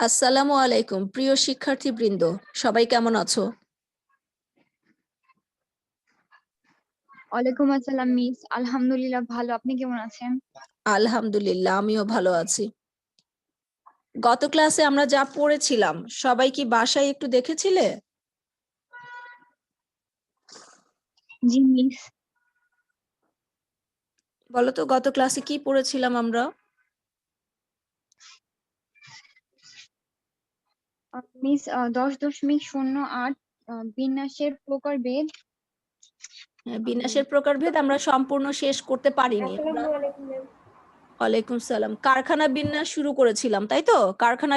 আসসালামু আলাইকুম প্রিয় শিক্ষার্থীবৃন্দ, সবাই কেমন আছো? ওয়ালাইকুম আসসালাম মিস, আলহামদুলিল্লাহ ভালো। আপনি কেমন আছেন? আলহামদুলিল্লাহ, আমিও ভালো আছি। গত ক্লাসে আমরা যা পড়েছিলাম সবাই কি বাসায় একটু দেখেছিলে? জি মিস। বলো তো গত ক্লাসে কি পড়েছিলাম আমরা? মিস 10.08 বিন্যাসের প্রকারভেদ। বিন্যাসের প্রকারভেদ আমরা সম্পূর্ণ শেষ করতে পারিনি। ওয়ালাইকুম সালাম। কারখানা বিন্যাস শুরু করেছিলাম, তাই তো? কারখানা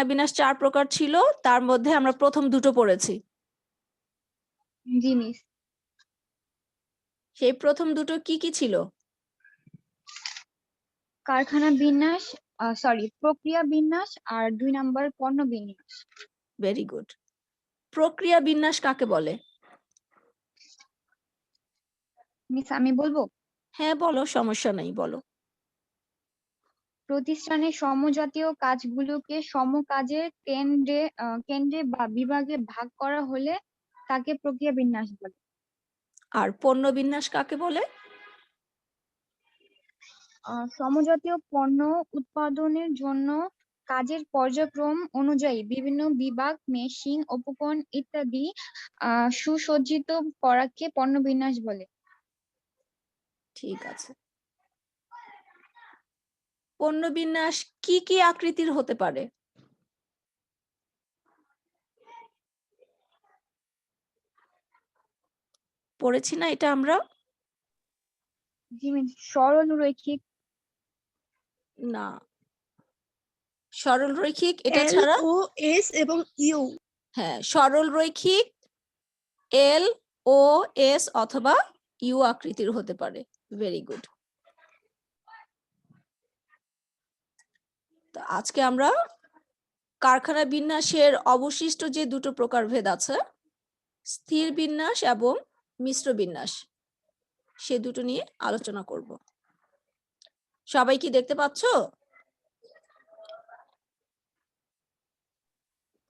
বিন্যাস 4 প্রকার ছিল, তার মধ্যে আমরা প্রথম দুটো পড়েছি। জি মিস। সেই প্রথম দুটো কি কি ছিল? কারখানা বিন্যাস, প্রক্রিয়া বিন্যাস, আর 2 নাম্বার পণ্য বিন্যাস। Very good. প্রক্রিয়া বিন্যাস কাকে বলে? মিস আমি বলবো, হ্যাঁ বলো, সমস্যা নাই, বলো। প্রতিষ্ঠানের সমজাতীয় কাজগুলোকে সমকাজের কেন্দ্রে বা বিভাগে ভাগ করা হলে তাকে প্রক্রিয়া বিন্যাস বলে। আর পণ্য বিন্যাস কাকে বলে? সমজাতীয় পণ্য উৎপাদনের জন্য কাজের পর্যায়ক্রম অনুযায়ী বিভিন্ন বিভাগ, মেশিন, উপকরণ ইত্যাদি সুসজ্জিত করাকে পণ্য বিন্যাস বলে। ঠিক আছে। পণ্য বিন্যাস কি কি আকৃতির হতে পারে? পড়েছি না এটা আমরা? সরল রৈখিক। না, সরল রৈখিক এটা ছাড়া এল ও এস এবং ইউ। হ্যাঁ, সরল রৈখিক এল ও এস অথবা ইউ আকৃতির হতে পারে। Very good. তো আজকে আমরা কারখানা বিন্যাসের অবশিষ্ট যে দুটো প্রকারভেদ আছে, স্থির বিন্যাস এবং মিশ্র বিন্যাস, সে দুটো নিয়ে আলোচনা করব। সবাই কি দেখতে পাচ্ছো?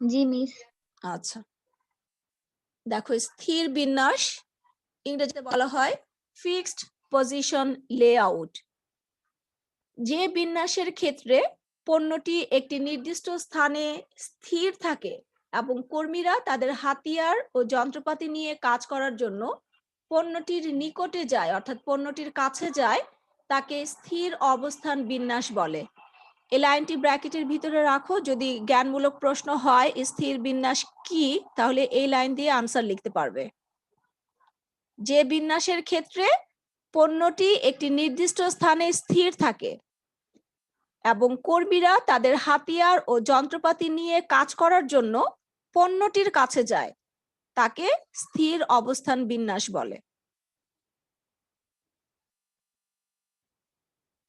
জি মিস। আচ্ছা, দেখো, স্থির বিন্যাস ইংরেজিতে বলা হয় ফিক্সড পজিশন লেআউট। যে বিন্যাসের ক্ষেত্রে পণ্যটি একটি নির্দিষ্ট স্থানে স্থির থাকে এবং কর্মীরা তাদের হাতিয়ার ও যন্ত্রপাতি নিয়ে কাজ করার জন্য পণ্যটির নিকটে যায়, অর্থাৎ পণ্যটির কাছে যায়, তাকে স্থির অবস্থান বিন্যাস বলে। এই লাইনটি ব্র্যাকেটের ভিতরে রাখো, যদি জ্ঞানমূলক প্রশ্ন হয় স্থির বিন্যাস কি, তাহলে এই লাইন দিয়ে আনসার লিখতে পারবে। যে বিন্যাসের ক্ষেত্রে পণ্যটি একটি নির্দিষ্ট স্থানে স্থির থাকে এবং কর্মীরা তাদের হাতিয়ার ও যন্ত্রপাতি নিয়ে কাজ করার জন্য পণ্যটির কাছে যায়, তাকে স্থির অবস্থান বিন্যাস বলে।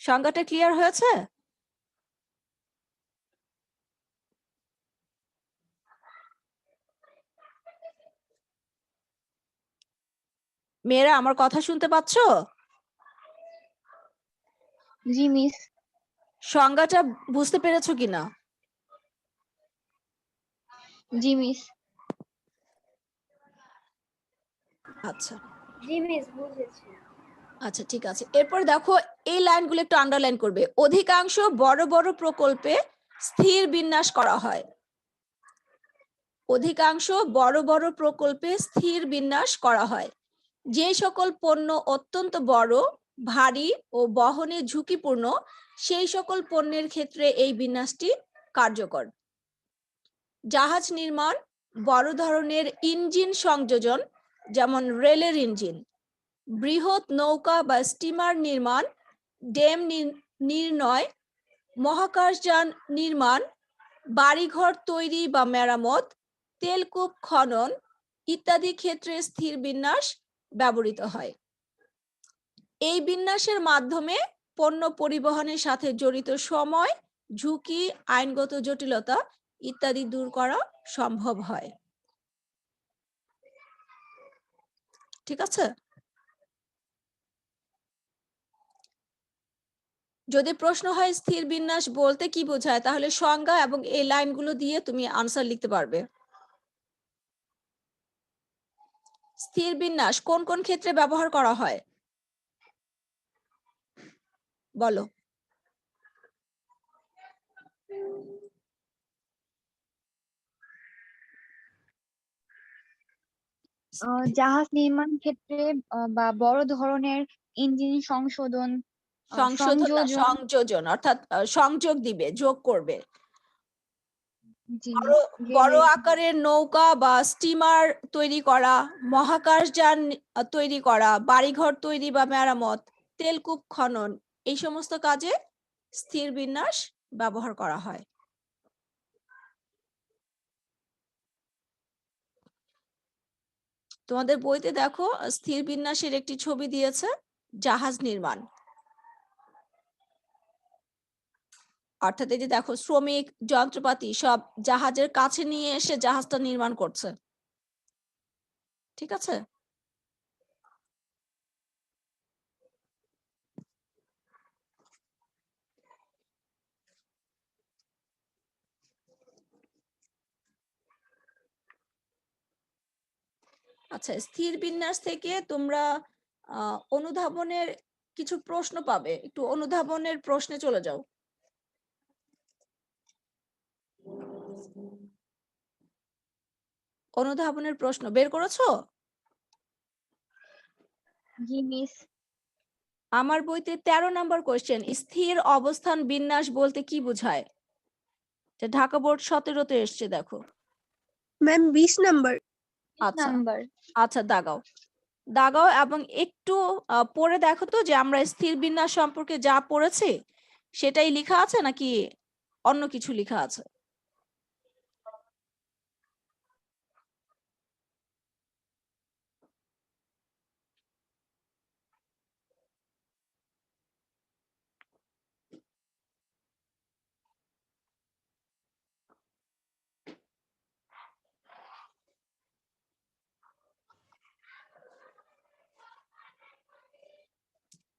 সংজ্ঞাটা ক্লিয়ার হয়েছে? মেয়েরা আমার কথা শুনতে পাচ্ছো? জি মিস। সংজ্ঞাটা বুঝতে পেরেছো কিনা? জি মিস। আচ্ছা জি মিস, বুঝেছি। আচ্ছা, ঠিক আছে। এরপর দেখো, এই লাইনগুলো একটু আন্ডারলাইন করবে। অধিকাংশ বড় বড় প্রকল্পে স্থির বিন্যাস করা হয়। অধিকাংশ বড় বড় প্রকল্পে স্থির বিন্যাস করা হয়। যে সকল পণ্য অত্যন্ত বড়, ভারী ও বহনে ঝুঁকিপূর্ণ, সেই সকল পণ্যের ক্ষেত্রে এই বিন্যাসটি কার্যকর। জাহাজ নির্মাণ, বড় ধরনের ইঞ্জিন সংযোজন, যেমন রেলের ইঞ্জিন, বৃহৎ নৌকা বা স্টিমার নির্মাণ, ড্যাম নির্ণয়, মহাকাশযান নির্মাণ, বাড়িঘর তৈরি বা মেরামত, তেলকূপ খনন ইত্যাদি ক্ষেত্রে স্থির বিন্যাস ব্যবহৃত হয়। এই বিন্যাসের মাধ্যমে পণ্য পরিবহনের সাথে জড়িত সময়, ঝুঁকি, আইনগত জটিলতা ইত্যাদি দূর করা সম্ভব হয়। ঠিক আছে? যদি প্রশ্ন হয় স্থির বিন্যাস বলতে কি বোঝায়, তাহলে সংজ্ঞা এবং এই লাইনগুলো দিয়ে তুমি আনসার লিখতে পারবে। স্থির বিন্যাস কোন কোন ক্ষেত্রে ব্যবহার করা হয় বলো? জাহাজ নির্মাণ ক্ষেত্রে বা বড় ধরনের ইঞ্জিন সংশোধন, সংশোধন না, সংযোজন। সংযোজন, অর্থাৎ সংযোগ দিবে, যোগ করবে। জি, বড় রেলের। আকারের নৌকা বা স্টিমার তৈরি করা, মহাকাশযান তৈরি করা, বাড়িঘর তৈরি বা মেরামত, তেলকূপ খনন, এই সমস্ত কাজে স্থির বিন্যাস ব্যবহার করা হয়। তোমাদের বইতে দেখো স্থির বিন্যাসের একটি ছবি দিয়েছে, জাহাজ নির্মাণ। অর্থাৎ এই যে দেখো, শ্রমিক, যন্ত্রপাতি সব জাহাজের কাছে নিয়ে এসে জাহাজটা নির্মাণ করছে। ঠিক আছে? আচ্ছা, স্থির বিন্যাস থেকে তোমরা অনুধাবনের কিছু প্রশ্ন পাবে, একটু অনুধাবনের প্রশ্নে চলে যাও। অনুধাবনের প্রশ্ন বের করেছো? জি মিস। আমার বইতে 13 নম্বর কোশ্চেন, স্থির অবস্থান বিন্যাস বলতে কি বোঝায়? ঢাকা বোর্ড 17-তে এসছে, দেখো। Ma'am 20 number. আচ্ছা নাম্বার। আচ্ছা, দাগাও দাগাও এবং একটু পড়ে দেখো তো যে আমরা স্থির বিন্যাস সম্পর্কে যা পড়েছি সেটাই লেখা আছে নাকি অন্য কিছু লেখা আছে।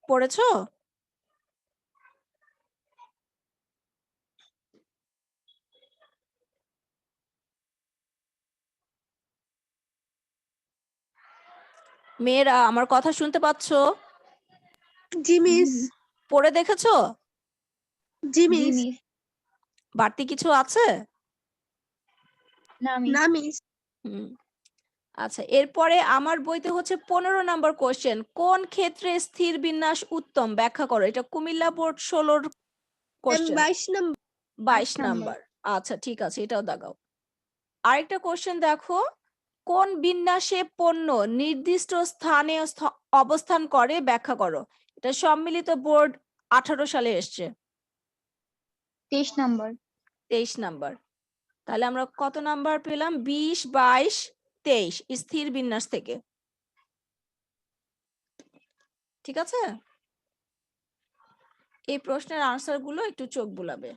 পড়েছো? মেয়েরা আমার কথা শুনতে পাচ্ছো? জি মিস। পড়ে দেখেছো? জি জি মিস। মিস। বাড়তি কিছু আছে? না মিস। না মিস। আচ্ছা, এরপরে আমার বইতে হচ্ছে 15 নম্বর কোশ্চেন, কোন ক্ষেত্রে স্থির বিন্যাস উত্তম ব্যাখ্যা করো। এটা কুমিল্লা বোর্ড 16-র ma'am question. 22 number. 22 number. Number. আচ্ছা ঠিক আছে, এটাও দাগাও। আরেকটা কোশ্চেন দেখো, কোন বিন্যাসে পণ্য নির্দিষ্ট স্থানে অবস্থান করে ব্যাখ্যা করো। এটা সম্মিলিত বোর্ড 18 সালে এসছে। 23 নাম্বার। 23 নাম্বার। তাহলে আমরা কত নাম্বার পেলাম? 20, 22, 23 স্থির বিন্যাস থেকে। ঠিক আছে? এই প্রশ্নের আনসার গুলো একটু চোখ বুলাবে।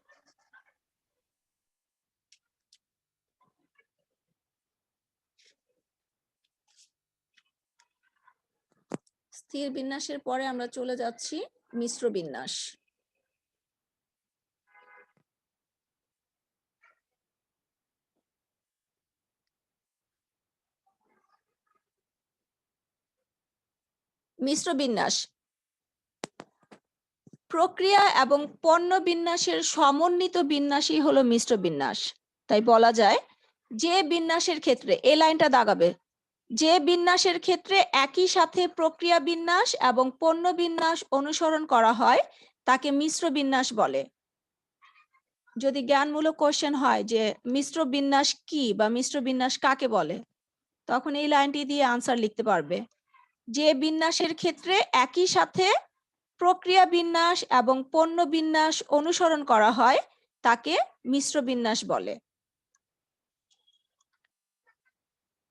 স্থির বিন্যাসের পরে আমরা চলে যাচ্ছি মিশ্র বিন্যাস। মিশ্র বিন্যাস প্রক্রিয়া এবং পণ্য বিন্যাসের সমন্বিত বিন্যাসই হলো মিশ্র বিন্যাস। তাই বলা যায় যে বিন্যাসের ক্ষেত্রে, এই লাইনটা দাগাবে, যে বিন্যাসের ক্ষেত্রে একই সাথে প্রক্রিয়া বিন্যাস এবং পণ্য বিন্যাস অনুসরণ করা হয় তাকে মিশ্র বিন্যাস বলে। যদি জ্ঞানমূলক কোশ্চেন হয় যে মিশ্র বিন্যাস কি বা মিশ্র বিন্যাস কাকে বলে, তখন এই লাইনটি দিয়ে আনসার লিখতে পারবে। যে বিন্যাসের ক্ষেত্রে একই সাথে প্রক্রিয়া বিন্যাস এবং পণ্য বিন্যাস অনুসরণ করা হয় তাকে মিশ্র বিন্যাস বলে।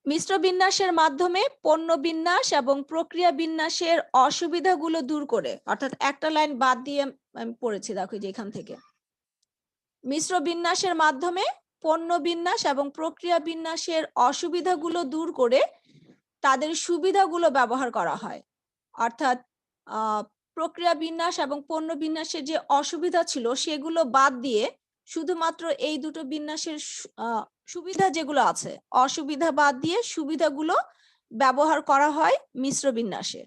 মিশ্র বিন্যাসের মাধ্যমে পণ্য বিন্যাস এবং প্রক্রিয়া বিন্যাসের অসুবিধাগুলো দূর করে, অর্থাৎ একটা লাইন বাদ দিয়ে আমি পড়েছি, দেখো যে এখান থেকে, মিশ্র বিন্যাসের মাধ্যমে পণ্য বিন্যাস এবং প্রক্রিয়া বিন্যাসের অসুবিধাগুলো দূর করে তাদের সুবিধাগুলো ব্যবহার করা হয়। অর্থাৎ প্রক্রিয়া বিন্যাস এবং পণ্য বিন্যাসের যে অসুবিধা ছিল সেগুলো বাদ দিয়ে শুধুমাত্র এই দুটো বিন্যাসের সুবিধা যেগুলো আছে, অসুবিধা বাদ দিয়ে সুবিধাগুলো ব্যবহার করা হয় মিশ্র বিন্যাসে।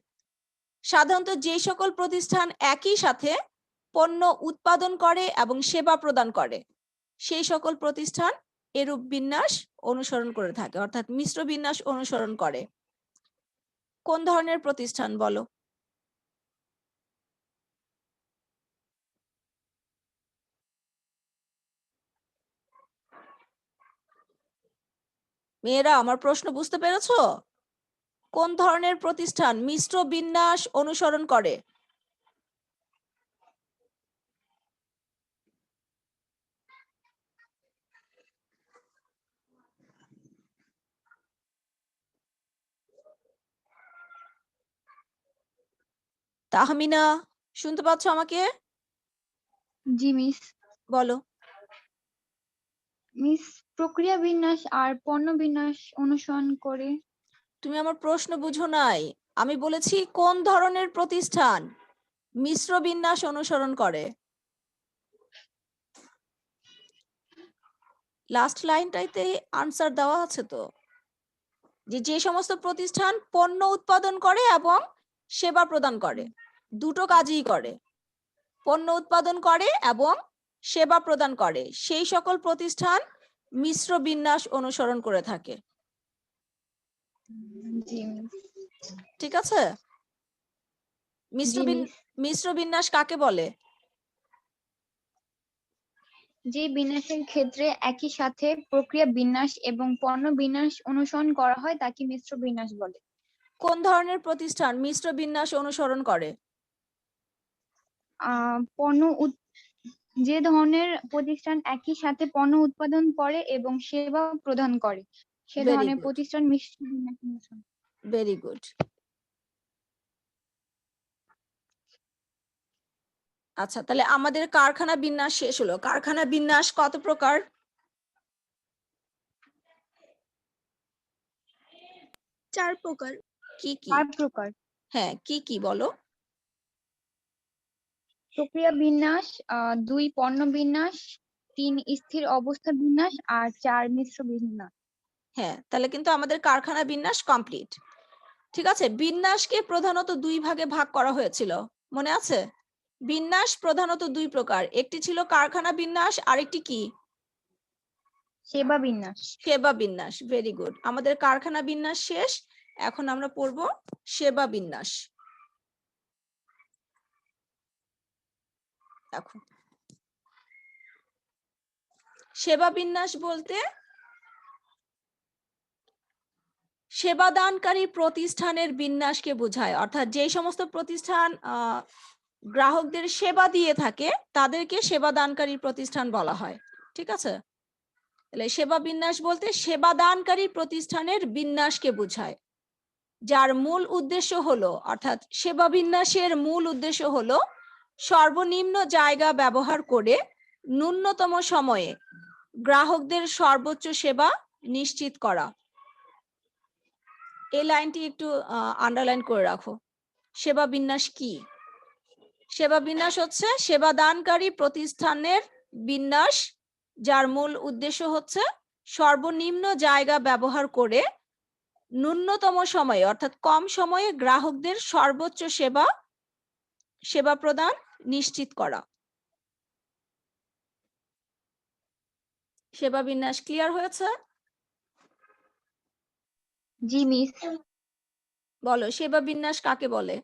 সাধারণত যে সকল প্রতিষ্ঠান একই সাথে পণ্য উৎপাদন করে এবং সেবা প্রদান করে সেই সকল প্রতিষ্ঠান এরূপ বিন্যাস অনুসরণ করে থাকে, অর্থাৎ মিশ্র বিন্যাস অনুসরণ করে। কোন ধরনের প্রতিষ্ঠান বলো? মেয়েরা আমার প্রশ্ন বুঝতে পেরেছো? কোন ধরনের প্রতিষ্ঠান মিশ্র বিন্যাস অনুসরণ করে? তাহমিনা, শুনতে পাচ্ছ আমাকে? জি মিস। বলো। মিস, প্রক্রিয়া বিন্যাস আর পণ্য বিন্যাস অনুসরণ করে। তুমি আমার প্রশ্ন বুঝো নাই। আমি বলেছি কোন ধরনের প্রতিষ্ঠান মিশ্র বিন্যাস অনুসরণ করে। লাস্ট লাইনটাইতে আনসার দেওয়া আছে তো, যে সমস্ত প্রতিষ্ঠান পণ্য উৎপাদন করে এবং সেবা প্রদান করে, দুটো কাজই করে, পণ্য উৎপাদন করে এবং সেবা প্রদান করে, সেই সকল প্রতিষ্ঠান মিশ্র বিন্যাস অনুসরণ করে থাকে। জি মিস। ঠিক আছে? মিশ্র বিন্যাস কাকে বলে? যে বিন্যাসের ক্ষেত্রে একই সাথে প্রক্রিয়া বিন্যাস এবং পণ্য বিন্যাস অনুসরণ করা হয় তাকে মিশ্র বিন্যাস বলে। কোন ধরনের প্রতিষ্ঠান মিশ্র বিন্যাস অনুসরণ করে? যে ধরনের প্রতিষ্ঠান একই সাথে পণ্য উৎপাদন করে এবং সেবা প্রদান করে সে Very ধরনের good. প্রতিষ্ঠান মিশ্র বিন্যাস অনুসরণ। Very good. আচ্ছা, তাহলে আমাদের কারখানা বিন্যাস শেষ হলো। কারখানা বিন্যাস কত প্রকার? চার প্রকার। কি কি? 4 প্রকার। হ্যাঁ, কি কি বলো? প্রক্রিয়া বিন্যাস, 2 পণ্য বিন্যাস, 3 স্থির অবস্থা বিন্যাস আর 4 মিশ্র বিন্যাস। হ্যাঁ, তাহলে কিন্তু আমাদের কারখানা বিন্যাস কমপ্লিট। ঠিক আছে, বিন্যাসকে প্রধানত দুই ভাগে ভাগ করা হয়েছিল, মনে আছে? বিন্যাস প্রধানত দুই প্রকার, একটি ছিল কারখানা বিন্যাস, আরেকটি কি? সেবা বিন্যাস। সেবা বিন্যাস। Very good. আমাদের কারখানা বিন্যাস শেষ, এখন আমরা পড়ব সেবা বিন্যাস। দেখো, সেবা বিন্যাস বলতে সেবাদানকারী প্রতিষ্ঠানের বিন্যাসকে বোঝায়, অর্থাৎ যে সমস্ত প্রতিষ্ঠান গ্রাহকদের সেবা দিয়ে থাকে তাদেরকে সেবাদানকারী প্রতিষ্ঠান বলা হয়। ঠিক আছে? তাহলে সেবা বিন্যাস বলতে সেবাদানকারী প্রতিষ্ঠানের বিন্যাসকে বোঝায়, যার মূল উদ্দেশ্য হলো, অর্থাৎ সেবা বিন্যাসের মূল উদ্দেশ্য হলো সর্বনিম্ন জায়গা ব্যবহার করে ন্যূনতম সময়ে গ্রাহকদের সর্বোচ্চ সেবা নিশ্চিত করা। এই লাইনটি একটু আন্ডারলাইন করে রাখো। সেবা বিন্যাস কি? সেবা বিন্যাস হচ্ছে সেবাদানকারী প্রতিষ্ঠানের বিন্যাস, যার মূল উদ্দেশ্য হচ্ছে সর্বনিম্ন জায়গা ব্যবহার করে ন্যূনতম সময়ে, অর্থাৎ কম সময়ে গ্রাহকদের সর্বোচ্চ সেবা প্রদান নিশ্চিত করা। সেবা বিন্যাস ক্লিয়ার হয়েছে? জি মিস। বলো, সেবা বিন্যাস কাকে বলে?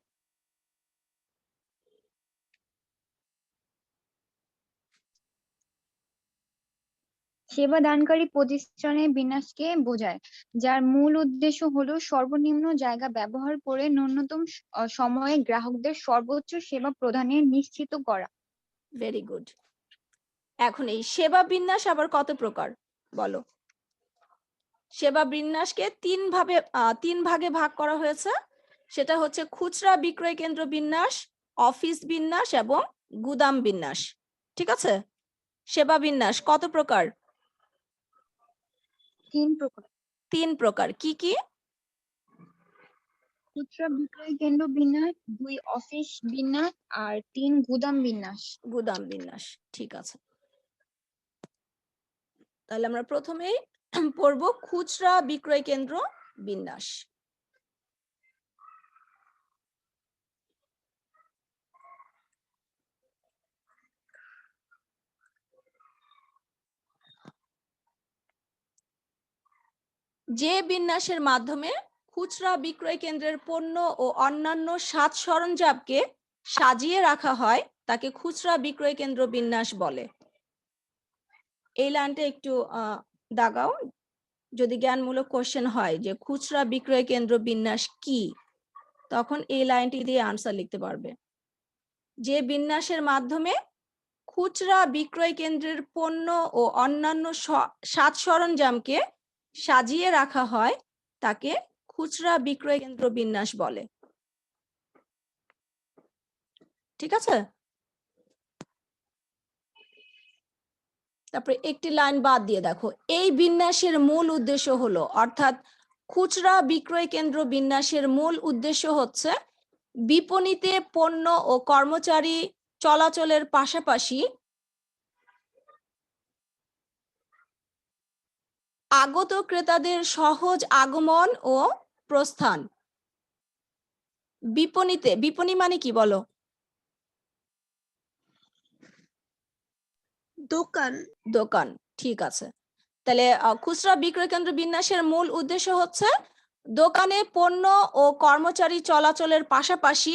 সেবা দানকারী প্রতিষ্ঠানের বিন্যাসকে বোঝায়, যার মূল উদ্দেশ্য হলো সর্বনিম্ন জায়গা ব্যবহার করে ন্যূনতম সময়ে গ্রাহকদের সর্বোচ্চ সেবা প্রদানের নিশ্চিত করা। Very good. এখন এই সেবা বিন্যাস আবার কত প্রকার বলো? সেবা বিন্যাসকে তিন ভাগে ভাগ করা হয়েছে, সেটা হচ্ছে খুচরা বিক্রয় কেন্দ্র বিন্যাস, অফিস বিন্যাস এবং গুদাম বিন্যাস। ঠিক আছে? সেবা বিন্যাস কত প্রকার? 3 প্রকার। 3 প্রকার। কি কি? খুচরা বিক্রয় কেন্দ্র বিন্যাস, 2 অফিস বিন্যাস আর 3 গুদাম বিন্যাস। গুদাম বিন্যাস, ঠিক আছে। তাহলে আমরা প্রথমেই পড়ব খুচরা বিক্রয় কেন্দ্র বিন্যাস। যে বিন্যাসের মাধ্যমে খুচরা বিক্রয় কেন্দ্রের পণ্য ও অন্যান্য সাজ সরঞ্জামকে সাজিয়ে রাখা হয় তাকে খুচরা বিক্রয় কেন্দ্র বিন্যাস বলে। এই লাইনটা একটু দাগাও, যদি জ্ঞানমূলক কোশ্চেন হয় যে খুচরা বিক্রয় কেন্দ্র বিন্যাস কি, তখন এই লাইনটি দিয়ে আনসার লিখতে পারবে। যে বিন্যাসের মাধ্যমে খুচরা বিক্রয় কেন্দ্রের পণ্য ও অন্যান্য সাজ সরঞ্জামকে সাজিয়ে রাখা হয় তাকে খুচরা বিক্রয় কেন্দ্র বিন্যাস বলে। ঠিক আছে, তারপরে একটি লাইন বাদ দিয়ে দেখো, এই বিন্যাসের মূল উদ্দেশ্য হলো, অর্থাৎ খুচরা বিক্রয় কেন্দ্র বিন্যাসের মূল উদ্দেশ্য হচ্ছে বিপণিতে পণ্য ও কর্মচারী চলাচলের পাশাপাশি আগত ক্রেতাদের সহজ আগমন ও প্রস্থান। বিপণিতে, বিপণি মানে কি বলো? দোকান। দোকান, ঠিক আছে। তাহলে খুচরা বিক্রয় কেন্দ্র বিন্যাসের মূল উদ্দেশ্য হচ্ছে দোকানে পণ্য ও কর্মচারী চলাচলের পাশাপাশি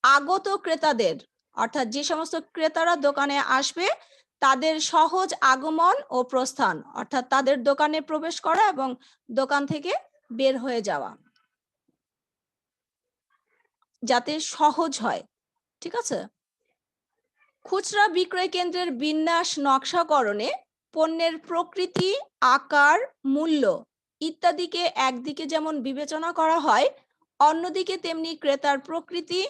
আগত ক্রেতাদের, অর্থাৎ যে সমস্ত ক্রেতারা দোকানে আসবে তাদের সহজ আগমন ও প্রস্থান, অর্থাৎ তাদের দোকানে প্রবেশ করা এবং দোকান থেকে বের হয়ে যাওয়া যাতে সহজ হয়। ঠিক আছে, খুচরা বিক্রয় কেন্দ্রের বিন্যাস নকশাকরণে পণ্যের প্রকৃতি, আকার, মূল্য ইত্যাদিকে একদিকে যেমন বিবেচনা করা হয়, অন্যদিকে তেমনি ক্রেতার প্রকৃতি,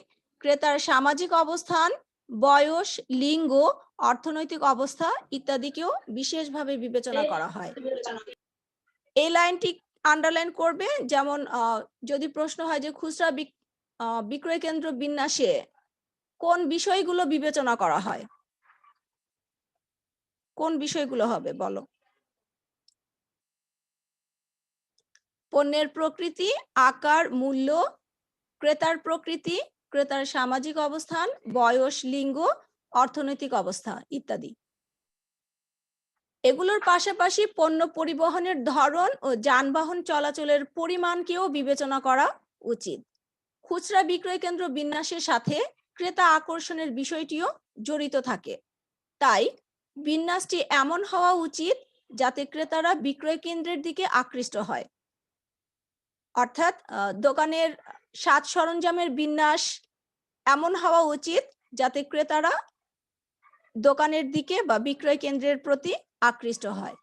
ক্রেতার সামাজিক অবস্থান, বয়স, লিঙ্গ, অর্থনৈতিক অবস্থা ইত্যাদিকেও বিশেষভাবে বিবেচনা করা হয়। এই লাইনটি আন্ডারলাইন করবে, যেমন যদি প্রশ্ন হয় যে খুচরা বিক্রয় কেন্দ্র বিন্যাসে কোন বিষয়গুলো বিবেচনা করা হয়, কোন বিষয়গুলো হবে বলো? পণ্যের প্রকৃতি, আকার, মূল্য, ক্রেতার প্রকৃতি, ক্রেতার সামাজিক অবস্থান, বয়স, লিঙ্গ, অর্থনৈতিক অবস্থা ইত্যাদি। এগুলোর পাশাপাশি পণ্য পরিবহনের ধরন ও যানবাহন চলাচলের পরিমাণকেও বিবেচনা করা উচিত। খুচরা বিক্রয় কেন্দ্র বিন্যাসের সাথে ক্রেতা আকর্ষণের বিষয়টিও জড়িত থাকে। তাই বিন্যাসটি এমন হওয়া উচিত যাতে ক্রেতারা বিক্রয় কেন্দ্রের দিকে আকৃষ্ট হয়। অর্থাৎ দোকানের সাজ সরঞ্জামের বিন্যাস এমন হওয়া উচিত যাতে ক্রেতারা দোকানের দিকে বা বিক্রয় কেন্দ্রের প্রতি আকৃষ্ট হয়।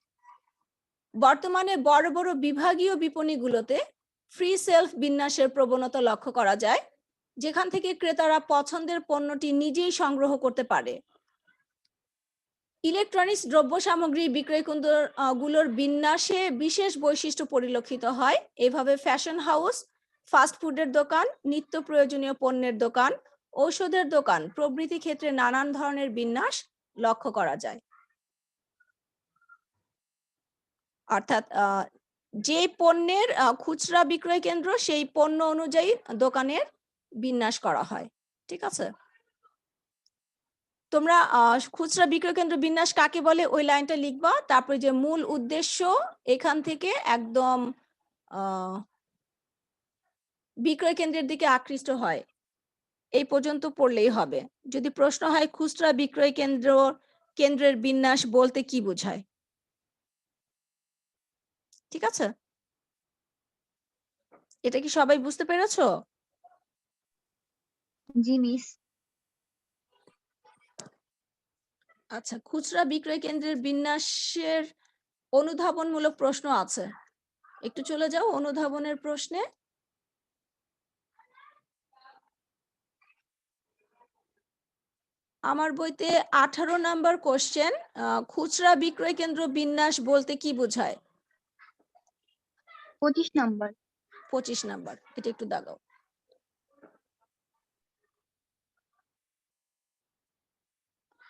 বর্তমানে বড় বড় বিভাগীয় বিপণীগুলোতে ফ্রি সেলফ বিন্যাসের প্রবণতা লক্ষ্য করা যায়, যেখান থেকে ক্রেতারা পছন্দের পণ্যটি নিজেই সংগ্রহ করতে পারে। ইলেকট্রনিক্স দ্রব্য সামগ্রী বিক্রয় কেন্দ্রগুলোর বিন্যাসে বিশেষ বৈশিষ্ট্য পরিলক্ষিত হয়। এভাবে ফ্যাশন হাউস, ফাস্ট ফুডের দোকান, নিত্য প্রয়োজনীয় পণ্যের দোকান, ঔষধের দোকান প্রভৃতি ক্ষেত্রে নানান ধরনের বিন্যাস লক্ষ্য করা যায়। অর্থাৎ যে পণ্যের খুচরা বিক্রয় কেন্দ্র সেই পণ্য অনুযায়ী দোকানের বিন্যাস করা হয়। ঠিক আছে, তোমরা খুচরা বিক্রয় কেন্দ্র বিন্যাস কাকে বলে ওই লাইনটা লিখবা, তারপরে যে মূল উদ্দেশ্য এখান থেকে একদম বিক্রয় কেন্দ্রের দিকে আকৃষ্ট হয় এই পর্যন্ত পড়লেই হবে। যদি প্রশ্ন হয় খুচরা বিক্রয় কেন্দ্রের বিন্যাস বলতে কি বোঝায়, ঠিক আছে, এটা কি সবাই বুঝতে পেরেছো? জি মিস। আচ্ছা, খুচরা বিক্রয় কেন্দ্রের বিন্যাসের অনুধাবনমূলক প্রশ্ন আছে, একটু চলে যাও অনুধাবনের প্রশ্নে। আমার বইতে 18 নাম্বার কোশ্চেন, খুচরা বিক্রয় কেন্দ্র বিন্যাস বলতে কি বোঝায়? 25 নাম্বার। 25 নাম্বার, এটা একটু দাগাও।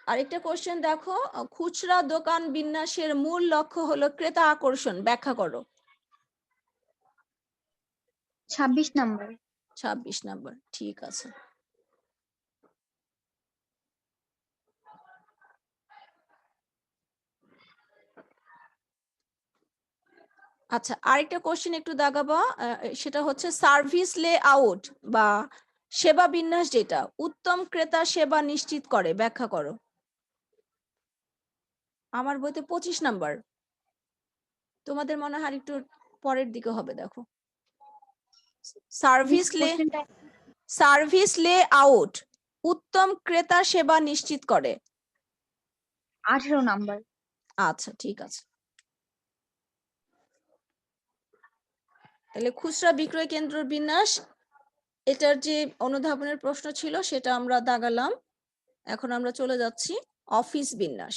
আরেকটা কোশ্চেন দেখো, খুচরা দোকান বিন্যাসের মূল লক্ষ্য হলো ক্রেতা আকর্ষণ, ব্যাখ্যা করো। 26 নাম্বার। 26 নাম্বার, ঠিক আছে। আচ্ছা, আরেকটা কোশ্চেন একটু দাগাবা, সেটা হচ্ছে সার্ভিস লে আউট বা সেবা বিন্যাস যেটা উত্তম ক্রেতা সেবা নিশ্চিত করে, ব্যাখ্যা করো। আমার বইতে 25 নাম্বার, তোমাদের মনে হয় একটু পরের দিকে হবে, দেখো। সার্ভিস লে আউট উত্তম ক্রেতা সেবা নিশ্চিত করে। 18 নাম্বার। আচ্ছা, ঠিক আছে। তাহলে খুচরা বিক্রয় কেন্দ্র বিন্যাস, এটার যে অনুধাবনের প্রশ্ন ছিল সেটা আমরা দাগালাম। এখন আমরা চলে যাচ্ছি অফিস বিন্যাস।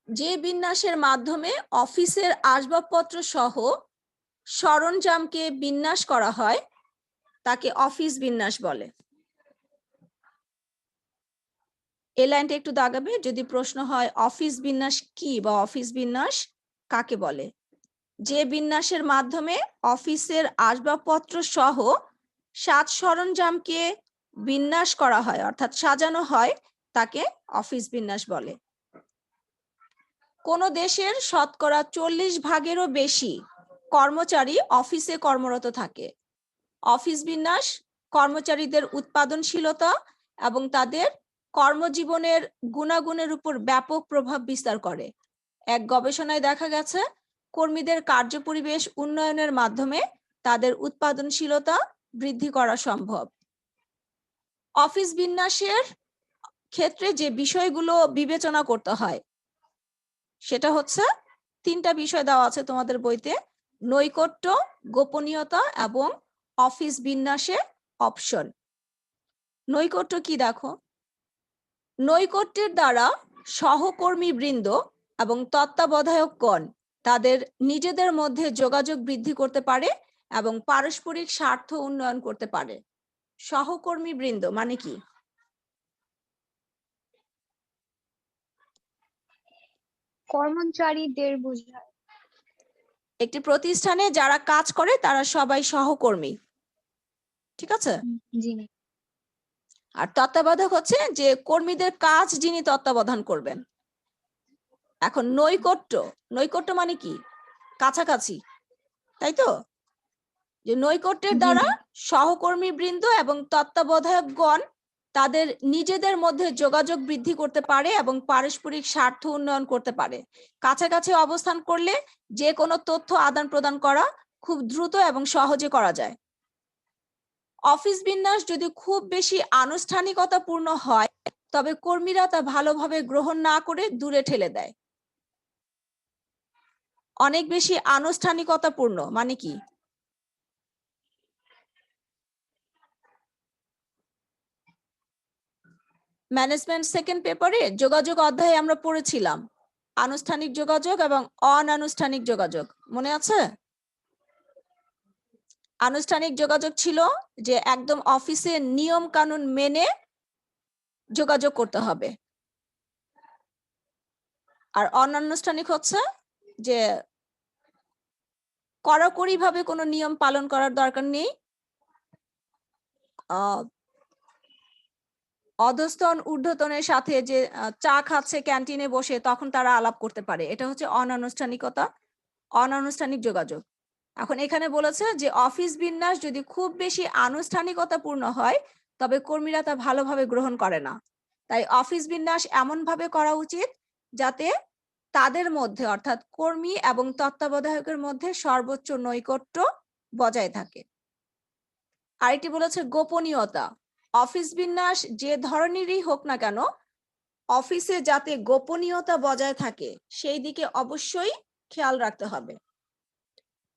যে বিন্যাসের মাধ্যমে অফিসের আসবাবপত্র সহ সরঞ্জামকে বিন্যাস করা হয় তাকে অফিস বিন্যাস বলে। এই লাইনটা একটু দাগাবে, যদি প্রশ্ন হয় অফিস বিন্যাস কি বা অফিস বিন্যাস কাকে বলে। যে বিন্যাসের মাধ্যমে অফিসের আসবাবপত্র সহ সাজ সরঞ্জামকে বিন্যাস করা হয় অর্থাৎ সাজানো হয় তাকে অফিস বিন্যাস বলে। কোন দেশের শতকরা 40% বেশি কর্মচারী অফিসে কর্মরত থাকে। অফিস বিন্যাস কর্মচারীদের উৎপাদনশীলতা এবং তাদের কর্মজীবনের গুণাগুণের উপর ব্যাপক প্রভাব বিস্তার করে। এক গবেষণায় দেখা গেছে কর্মীদের কার্যপরিবেশ উন্নয়নের মাধ্যমে তাদের উৎপাদনশীলতা বৃদ্ধি করা সম্ভব। অফিস বিন্যাসের ক্ষেত্রে যে বিষয়গুলো বিবেচনা করতে হয় সেটা হচ্ছে 3টা বিষয় দেওয়া আছে তোমাদের বইতে: নৈকট্য, গোপনীয়তা এবং অফিস বিন্যাসে অপশন। নৈকট্য কি দেখো, নৈকট্যের দ্বারা সহকর্মী বৃন্দ এবং তত্ত্বাবধায়কগণ তাদের নিজেদের মধ্যে যোগাযোগ বৃদ্ধি করতে পারে এবং পারস্পরিক স্বার্থ উন্নয়ন করতে পারে। সহকর্মী বৃন্দ মানে কি? কর্মচারীদের বোঝায়। একটি প্রতিষ্ঠানে যারা কাজ করে তারা সবাই সহকর্মী, ঠিক আছে। জি। আর তত্ত্বাবধায়ক হচ্ছে যে কর্মীদের কাজ যিনি তত্ত্বাবধান করবেন। এখন নৈকট্য, নৈকট্য মানে কি? কাছাকাছি, তাই তো? যে নৈকট্যের দ্বারা সহকর্মী বৃন্দ এবং তত্ত্বাবধায়কগণ তাদের নিজেদের মধ্যে যোগাযোগ বৃদ্ধি করতে পারে এবং পারস্পরিক স্বার্থ উন্নয়ন করতে পারে। কাছাকাছি অবস্থান করলে যে কোনো তথ্য আদান প্রদান করা খুব দ্রুত এবং সহজে করা যায়। অফিস বিন্যাস যদি খুব বেশি আনুষ্ঠানিকতাপূর্ণ হয় তবে কর্মীরা তা ভালোভাবে গ্রহণ না করে দূরে ঠেলে দেয়। অনেক বেশি আনুষ্ঠানিকতাপূর্ণ মানে কি? ম্যানেজমেন্ট সেকেন্ড পেপারে যোগাযোগ অধ্যায়ে আমরা পড়েছিলাম আনুষ্ঠানিক যোগাযোগ এবং অনানুষ্ঠানিক যোগাযোগ, মনে আছে? আনুষ্ঠানিক যোগাযোগ ছিল যে একদম অফিসে নিয়ম কানুন মেনে যোগাযোগ করতে হবে, আর অনানুষ্ঠানিক হচ্ছে যে কড়াকড়ি ভাবে কোনো নিয়ম পালন করার দরকার নেই, অধস্তন ঊর্ধ্বতনের সাথে যে চা খাচ্ছে ক্যান্টিনে বসে তখন তারা আলাপ করতে পারে, এটা হচ্ছে অনানুষ্ঠানিকতা, অনানুষ্ঠানিক যোগাযোগ। এখন এখানে বলেছে যে অফিস বিন্যাস যদি খুব বেশি আনুষ্ঠানিকতাপূর্ণ হয় তবে কর্মীরা তা ভালোভাবে গ্রহণ করে না। তাই অফিস বিন্যাস এমন ভাবে করা উচিত যাতে তাদের মধ্যে অর্থাৎ কর্মী এবং তত্ত্বাবধায়কের মধ্যে সর্বোচ্চ নৈকট্য বজায় থাকে। আরেকটি বলেছে গোপনীয়তা। অফিস বিন্যাস যে ধরনেরই হোক না কেন অফিসে যাতে গোপনীয়তা বজায় থাকে সেই দিকে অবশ্যই খেয়াল রাখতে হবে।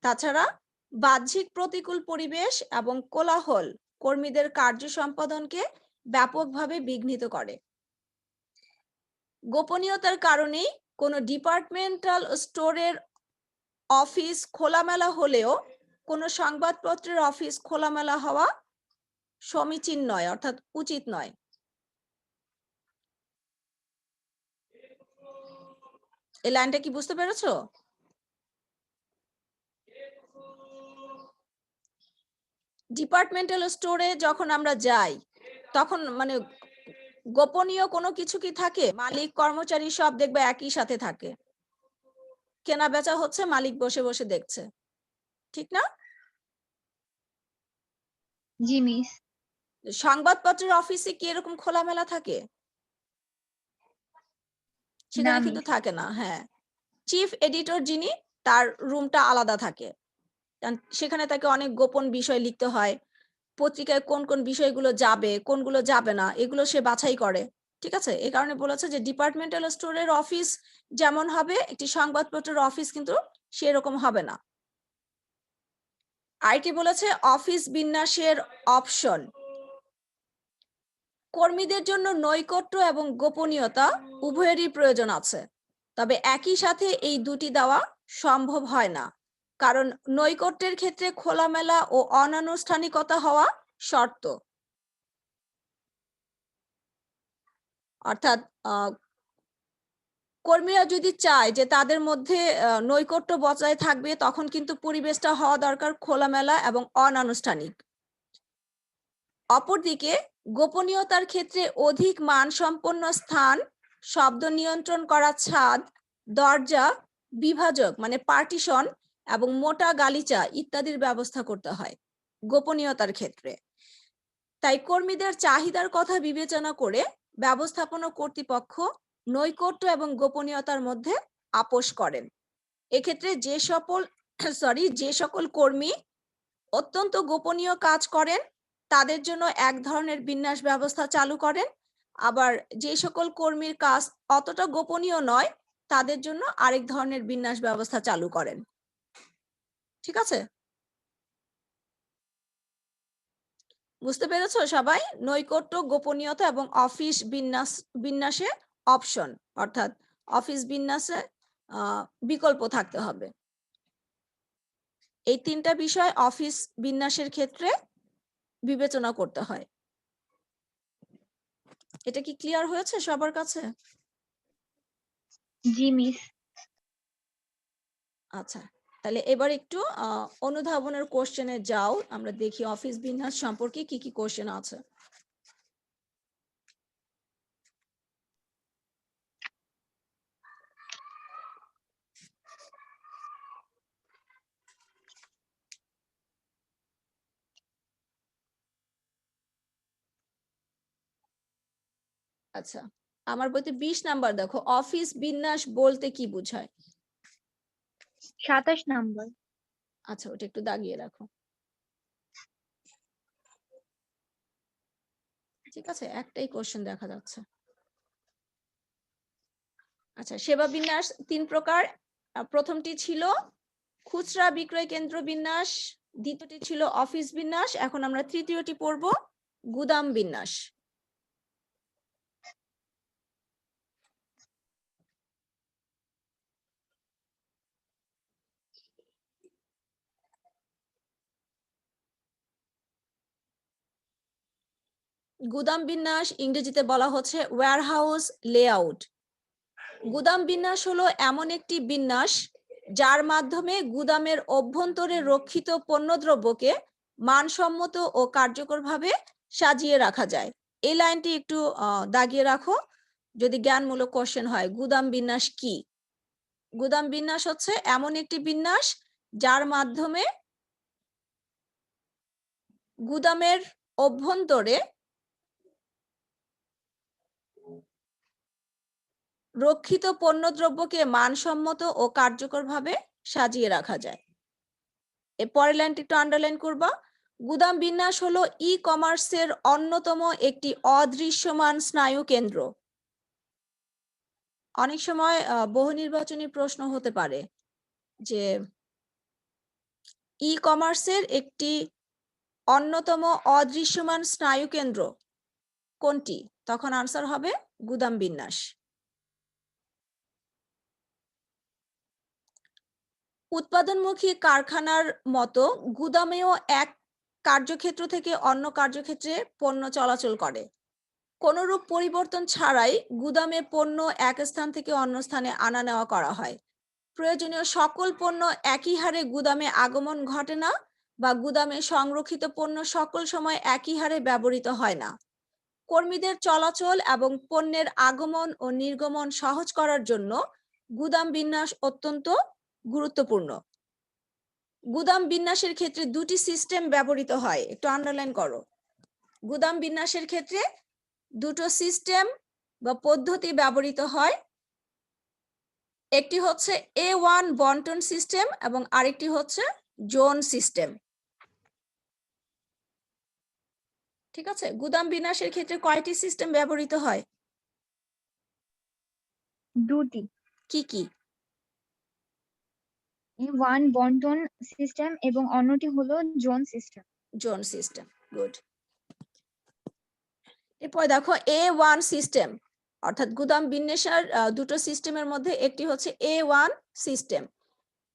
তাছাড়া বাহ্যিক প্রতিকূল পরিবেশ এবং কোলাহল কর্মীদের কার্য সম্পাদনকে ব্যাপকভাবে বিঘ্নিত করে। গোপনীয়তার কারণেই কোনো ডিপার্টমেন্টাল স্টোরের অফিস খোলামেলা হলেও কোনো সংবাদপত্রের অফিস খোলামেলা হওয়া সমীচীন নয়, অর্থাৎ উচিত নয়। এই লাইনটা কি বুঝতে পেরেছো? ডিপার্টমেন্টাল স্টোরে যখন আমরা যাই তখন মানে গোপনীয় কোনো কিছু কি থাকে? মালিক কর্মচারী সব দেখবে একই সাথে থাকে, কেনা বেচা হচ্ছে, মালিক বসে বসে দেখছে, ঠিক না? জি মিস। সংবাদপত্রের অফিসে কি এরকম খোলামেলা থাকে? সেখানে কিন্তু মিস। থাকে না। হ্যাঁ, চিফ এডিটর যিনি, তার রুমটা আলাদা থাকে, কারণ সেখানে তাকে অনেক গোপন বিষয় লিখতে হয়। পত্রিকায় কোন কোন বিষয়গুলো যাবে, কোনগুলো যাবে না, এগুলো সে বাছাই করে। ঠিক আছে, এই কারণে বলেছে যে ডিপার্টমেন্টাল স্টোরের অফিস যেমন হবে, একটি সংবাদপত্রের অফিস কিন্তু সেরকম হবে না। আরেকটি বলেছে অফিস বিন্যাসের অপশন। কর্মীদের জন্য নৈকট্য এবং গোপনীয়তা উভয়েরই প্রয়োজন আছে, তবে একই সাথে এই দুটি দেওয়া সম্ভব হয় না, কারণ নৈকট্যের ক্ষেত্রে খোলামেলা ও অনানুষ্ঠানিকতা হওয়া শর্ত। অর্থাৎ কর্মীরা যদি চায় যে তাদের মধ্যে নৈকট্য বজায় থাকবে, তখন কিন্তু পরিবেশটা হওয়া দরকার খোলামেলা এবং অনানুষ্ঠানিক। অপরদিকে গোপনীয়তার ক্ষেত্রে অধিক মানসম্পন্ন স্থান, শব্দ নিয়ন্ত্রণ করা ছাদ, দরজা, বিভাজক মানে পার্টিশন এবং মোটা গালিচা ইত্যাদির ব্যবস্থা করতে হয় গোপনীয়তার ক্ষেত্রে। তাই কর্মীদের চাহিদার কথা বিবেচনা করে ব্যবস্থাপনা কর্তৃপক্ষ নৈকট্য এবং গোপনীয়তার মধ্যে আপোষ করেন। এক্ষেত্রে যে সকল কর্মী অত্যন্ত গোপনীয় কাজ করেন তাদের জন্য এক ধরনের বিন্যাস ব্যবস্থা চালু করেন, আবার যে সকল কর্মীর কাজ অতটা গোপনীয় নয় তাদের জন্য আরেক ধরনের বিন্যাস ব্যবস্থা চালু করেন। ঠিক আছে, বুঝতে পেরেছো সবাই? নৈকট্য, গোপনীয়তা এবং অফিস বিন্যাসে অপশন, অর্থাৎ অফিস বিন্যাসে বিকল্প থাকতে হবে। এই তিনটা বিষয় অফিস বিন্যাসের ক্ষেত্রে বিবেচনা করতে হয়। এটা কি ক্লিয়ার হয়েছে সবার কাছে? জি মিস। আচ্ছা, তাহলে এবার একটু অনুধাবনের কোশ্চেনে যাও, আমরা দেখি অফিস বিন্যাস সম্পর্কে কি কি কোশ্চেন আছে। আচ্ছা, আমার বইতে 20 নাম্বার দেখো, অফিস বিন্যাস বলতে কি বোঝায়? 27 নাম্বার। আচ্ছা, ওটা একটু দাগিয়ে রাখো। ঠিক আছে, একটাই কোশ্চেন দেখা যাচ্ছে। আচ্ছা, সেবা বিন্যাস 3 প্রকার। প্রথমটি ছিল খুচরা বিক্রয় কেন্দ্র বিন্যাস, দ্বিতীয়টি ছিল অফিস বিন্যাস, এখন আমরা তৃতীয়টি পড়ব গুদাম বিন্যাস। গুদাম বিন্যাস ইংরেজিতে বলা হচ্ছে ওয়্যারহাউস লেআউট। গুদাম বিন্যাস হলো এমন একটি বিন্যাস যার মাধ্যমে গুদামের অভ্যন্তরে রক্ষিত পণ্যদ্রব্যকে মানসম্মত ও কার্যকরভাবে সাজিয়ে রাখা যায়। এই লাইনটি একটু দাগিয়ে রাখো, যদি জ্ঞানমূলক কোশ্চেন হয়। গুদাম বিন্যাস কি? গুদাম বিন্যাস হচ্ছে এমন একটি বিন্যাস যার মাধ্যমে গুদামের অভ্যন্তরে রক্ষিত পণ্যদ্রব্যকে মানসম্মত ও কার্যকরভাবে সাজিয়ে রাখা যায়। এর পরের লাইনটি একটু আন্ডারলাইন করবা। গুদাম বিন্যাস হলো ই কমার্সের অন্যতম একটি অদৃশ্যমান স্নায়ু কেন্দ্র। অনেক সময় বহু নির্বাচনী প্রশ্ন হতে পারে যে ই কমার্সের একটি অন্যতম অদৃশ্যমান স্নায়ু কেন্দ্র কোনটি? তখন আনসার হবে গুদাম বিন্যাস। উৎপাদনমুখী কারখানার মতো গুদামেও এক কার্যক্ষেত্র থেকে অন্য কার্যক্ষেত্রে পণ্য চলাচল করে। কোনরূপ পরিবর্তন ছাড়াই গুদামে পণ্য এক স্থান থেকে অন্য স্থানে আনা নেওয়া করা হয়। প্রয়োজনীয় সকল পণ্য একই হারে গুদামে আগমন ঘটে না বা গুদামে সংরক্ষিত পণ্য সকল সময় একই হারে ব্যবহৃত হয় না। কর্মীদের চলাচল এবং পণ্যের আগমন ও নির্গমন সহজ করার জন্য গুদাম বিন্যাস অত্যন্ত গুরুত্বপূর্ণ। গুদাম বিন্যাসের ক্ষেত্রে দুটি সিস্টেম ব্যবহৃত হয়, একটু আন্ডারলাইন করো। গুদাম বিন্যাসের ক্ষেত্রে দুটো সিস্টেম বা পদ্ধতি ব্যবহৃত হয়, একটি হচ্ছে A1 বন্টন সিস্টেম এবং আরেকটি হচ্ছে জোন সিস্টেম। ঠিক আছে, গুদাম বিন্যাসের ক্ষেত্রে কয়টি সিস্টেম ব্যবহৃত হয়? দুটি। কি কি? ওয়ান বন্টন সিস্টেম এবং অন্যটি হলো zone system. Zone system, good. এরপর দেখো A1 সিস্টেম, অর্থাৎ গুদাম বিন্যাসের দুটো সিস্টেমের মধ্যে একটি হচ্ছে A1 সিস্টেম।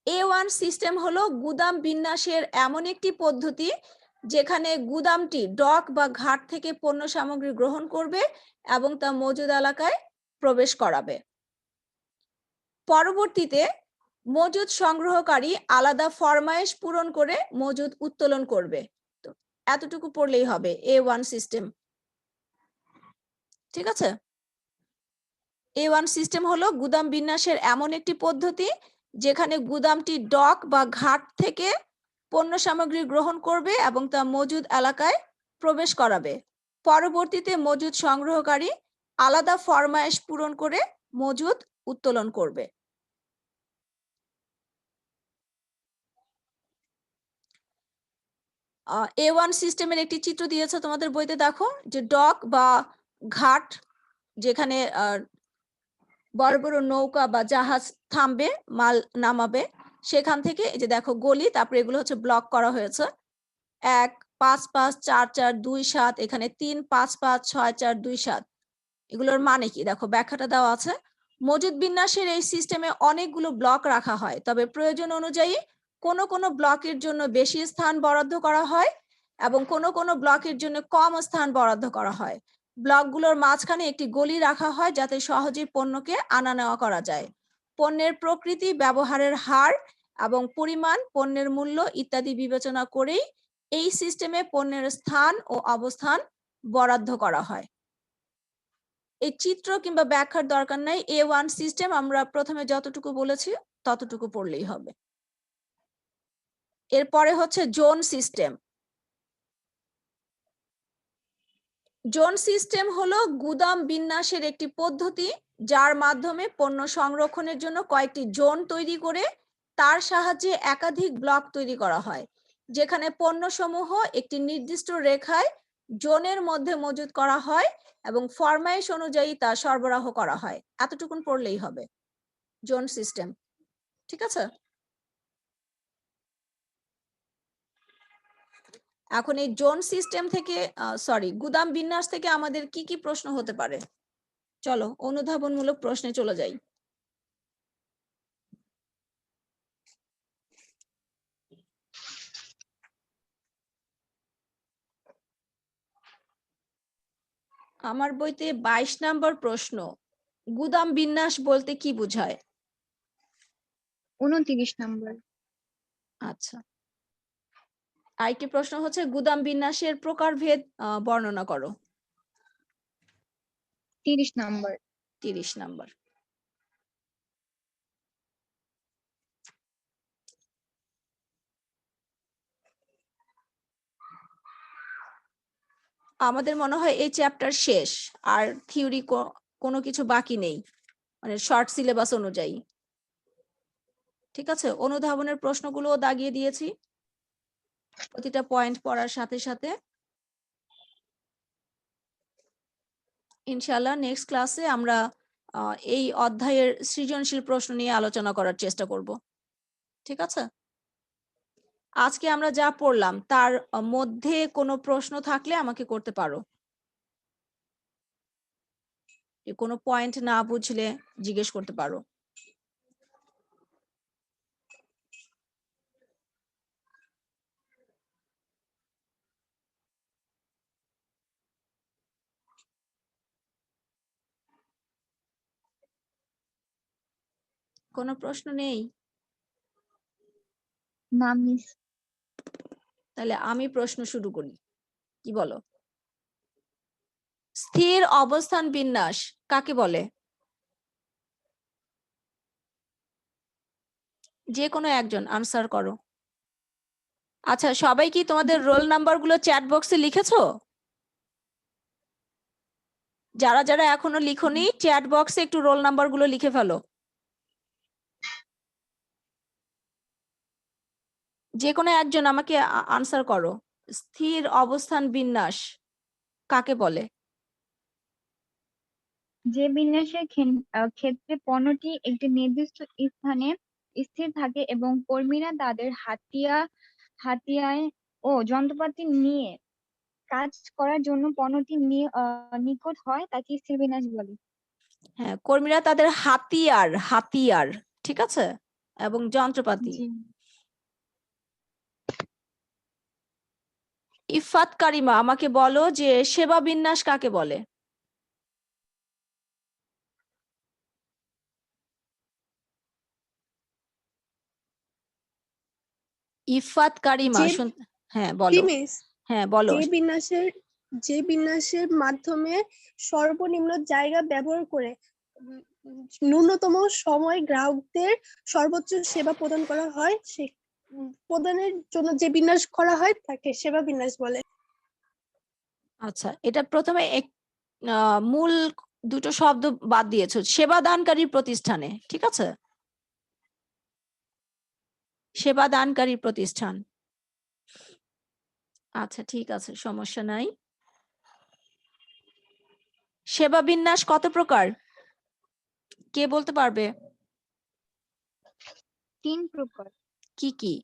A1 সিস্টেম হলো গুদাম বিন্যাসের এমন একটি পদ্ধতি যেখানে গুদামটি ডক বা ঘাট থেকে পণ্য সামগ্রী গ্রহণ করবে এবং তা মজুদ এলাকায় প্রবেশ করাবে। পরবর্তীতে মজুদ সংগ্রহকারী আলাদা ফরমায়েশ পূরণ করে মজুদ উত্তোলন করবে। তো এতটুকু পড়লেই হবে A1 সিস্টেম। ঠিক আছে, A1 সিস্টেম হলো গুদাম বিন্যাসের এমন একটি পদ্ধতি যেখানে গুদামটি ডক বা ঘাট থেকে পণ্য সামগ্রী গ্রহণ করবে এবং তা মজুদ এলাকায় প্রবেশ করাবে। পরবর্তীতে মজুদ সংগ্রহকারী আলাদা ফরমায়েশ পূরণ করে মজুদ উত্তোলন করবে। A1 সিস্টেমের একটি চিত্র দিয়েছে তোমাদের বইতে, দেখো যে ডক বা ঘাট যেখানে বড় বড় নৌকা বা জাহাজ থামবে, মাল নামাবে, সেখান থেকে এই যে দেখো গলি, তারপরে এগুলো হচ্ছে ব্লক করা হয়েছে 1 5 5 4 4 2 7, এখানে 3 5 5 6 4 2 7। এগুলোর মানে কি দেখো, ব্যাখ্যাটা দেওয়া আছে। মজুদ বিন্যাসের এই সিস্টেমে অনেকগুলো ব্লক রাখা হয়, তবে প্রয়োজন অনুযায়ী কোনো কোনো ব্লকের জন্য বেশি স্থান বরাদ্দ করা হয় এবং কোনো কোনো ব্লকের জন্য কম স্থান বরাদ্দ করা হয়। ব্লকগুলোর মাঝখানে একটি গলি রাখা হয় যাতে সহজেই পণ্যকে আনা নেওয়া করা যায়। পণ্যের প্রকৃতি, ব্যবহারের হার এবং পরিমাণ, পণ্যের মূল্য ইত্যাদি বিবেচনা করেই এই সিস্টেমে পণ্যের স্থান ও অবস্থান বরাদ্দ করা হয়। এই চিত্র কিংবা ব্যাখ্যার দরকার নাই, A1 সিস্টেম আমরা প্রথমে যতটুকু বলেছি ততটুকু পড়লেই হবে। এরপরে হচ্ছে জোন সিস্টেম। জোন সিস্টেম হলো গুদাম বিন্যাসের একটি পদ্ধতি যার মাধ্যমে পণ্য সংরক্ষণের জন্য কয়েকটি জোন তৈরি করে তার সাহায্যে একাধিক ব্লক তৈরি করা হয়, যেখানে পণ্যসমূহ একটি নির্দিষ্ট রেখায় জোনের মধ্যে মজুত করা হয় এবং ফরমাইশ অনুযায়ী তা সরবরাহ করা হয়। এতটুকুন পড়লেই হবে জোন সিস্টেম। ঠিক আছে, এখন এই জোন সিস্টেম থেকে গুদাম বিন্যাস থেকে আমাদের কি কি প্রশ্ন হতে পারে? চলো অনুধাবনমূলক প্রশ্নে চলে যাই। আমার বইতে 22 নম্বর প্রশ্ন, গুদাম বিন্যাস বলতে কি বোঝায়? 29 নম্বর। আচ্ছা, আরেকটি প্রশ্ন হচ্ছে গুদাম বিন্যাসের প্রকারভেদ বর্ণনা করো। 30 নম্বর। 30 নম্বর। আমাদের মনে হয় এই চ্যাপ্টার শেষ, আর থিওরি কোনো কিছু বাকি নেই, মানে শর্ট সিলেবাস অনুযায়ী। ঠিক আছে, অনুধাবনের প্রশ্নগুলোও দাগিয়ে দিয়েছি প্রতিটা পয়েন্ট পড়ার সাথে সাথে। ইনশাআল্লাহ নেক্সট ক্লাসে আমরা এই অধ্যায়ের সৃজনশীল প্রশ্ন নিয়ে আলোচনা করার চেষ্টা করব। ঠিক আছে, আজকে আমরা যা পড়লাম তার মধ্যে কোনো প্রশ্ন থাকলে আমাকে করতে পারো, কোনো পয়েন্ট না বুঝলে জিজ্ঞেস করতে পারো। কোনো প্রশ্ন নেই? না মিস। তাহলে আমি প্রশ্ন শুরু করি, কি বলো? স্থির অবস্থান বিন্যাস কাকে বলে? যে কোনো একজন আনসার করো। আচ্ছা, সবাই কি তোমাদের রোল নাম্বার গুলো চ্যাট বক্সে লিখেছো? যারা যারা এখনো লিখোনি চ্যাট বক্সে একটু রোল নাম্বার গুলো লিখে ফেলো। যে কোনো একজন আমাকে আনসার করো, স্থির অবস্থান বিন্যাস কাকে বলে? যে বিন্যাসের ক্ষেত্রে পণ্যটি একটি নির্দিষ্ট স্থানে স্থির থাকে এবং কর্মীরা তাদের হাতিয়ার ও যন্ত্রপাতি নিয়ে কাজ করার জন্য পণ্যটি নিকট হয় তাকে স্থির বিন্যাস বলে। হ্যাঁ, কর্মীরা তাদের হাতিয়ার ঠিক আছে, এবং যন্ত্রপাতি। জি। ইফাত কারিমা আমাকে বলো যে সেবা বিন্যাস কাকে বলে? ইফাত কারিমা যে হ্যাঁ জি বলো। মিস, হ্যাঁ বলো। যে বিন্যাসের মাধ্যমে সর্বনিম্ন জায়গা ব্যবহার করে ন্যূনতম সময় গ্রাহকদের সর্বোচ্চ সেবা প্রদান করা হয়, সে প্রদানের জন্য যে বিন্যাস করা হয় তাকে সেবা বিন্যাস বলে। আচ্ছা, এটা প্রথমে মূল দুটো শব্দ বাদ দিয়েছো, সেবা দানকারী প্রতিষ্ঠানে, ঠিক আছে, সেবা দানকারী প্রতিষ্ঠান। আচ্ছা ঠিক আছে, সমস্যা নাই। সেবা বিন্যাস কত প্রকার কে বলতে পারবে? 3 প্রকার। কি কি?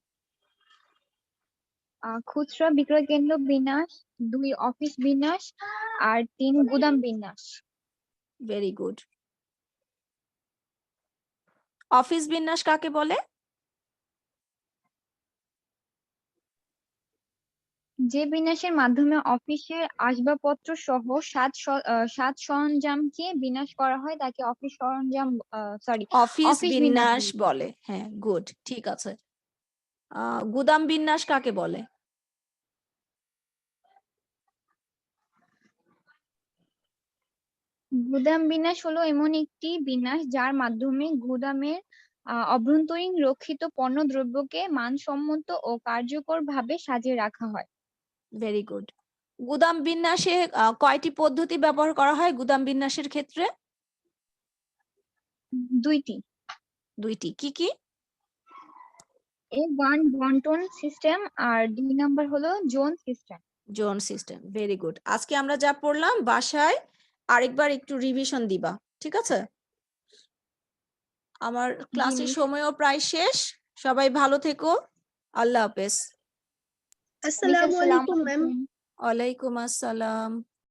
খুচরা বিক্রয় কেন্দ্র বিন্যাস, 2 অফিস বিন্যাস, আর 3 গুদাম বিন্যাস। Very good. অফিস বিন্যাস কাকে বলে? যে বিন্যাসের মাধ্যমে অফিসের আসবাবপত্র সহ সাজ সরঞ্জামকে বিন্যাস করা হয় তাকে অফিস সরঞ্জাম অফিস অফিস বিন্যাস বলে। বলে। হ্যাঁ গুড, ঠিক আছে। গুদাম বিন্যাস কাকে বলে? গুদাম বিন্যাস হলো এমন একটি বিন্যাস যার মাধ্যমে গুদামের অভ্যন্তরীণ রক্ষিত পণ্যদ্রব্যকে মানসম্মত ও কার্যকরভাবে সাজিয়ে রাখা হয়। Very good. গুদাম বিন্যাসে কয়টি পদ্ধতি ব্যবহার করা হয় গুদাম বিন্যাসের ক্ষেত্রে? 2টি। কি কি? A1 বন্টন সিস্টেম আর 2 নাম্বার হলো zone system. Zone system, very good. আজকে আমরা যা পড়লাম বাসায় আরেকবার একটু রিভিশন দিবা, ঠিক আছে? আমার ক্লাসের মিস। সময়ও প্রায় শেষ। সবাই ভালো থেকো, আল্লাহ হাফেজ। আসসালামু আলাইকুম ম্যাম। আলাইকুম। ওয়ালাইকুম আসসালাম।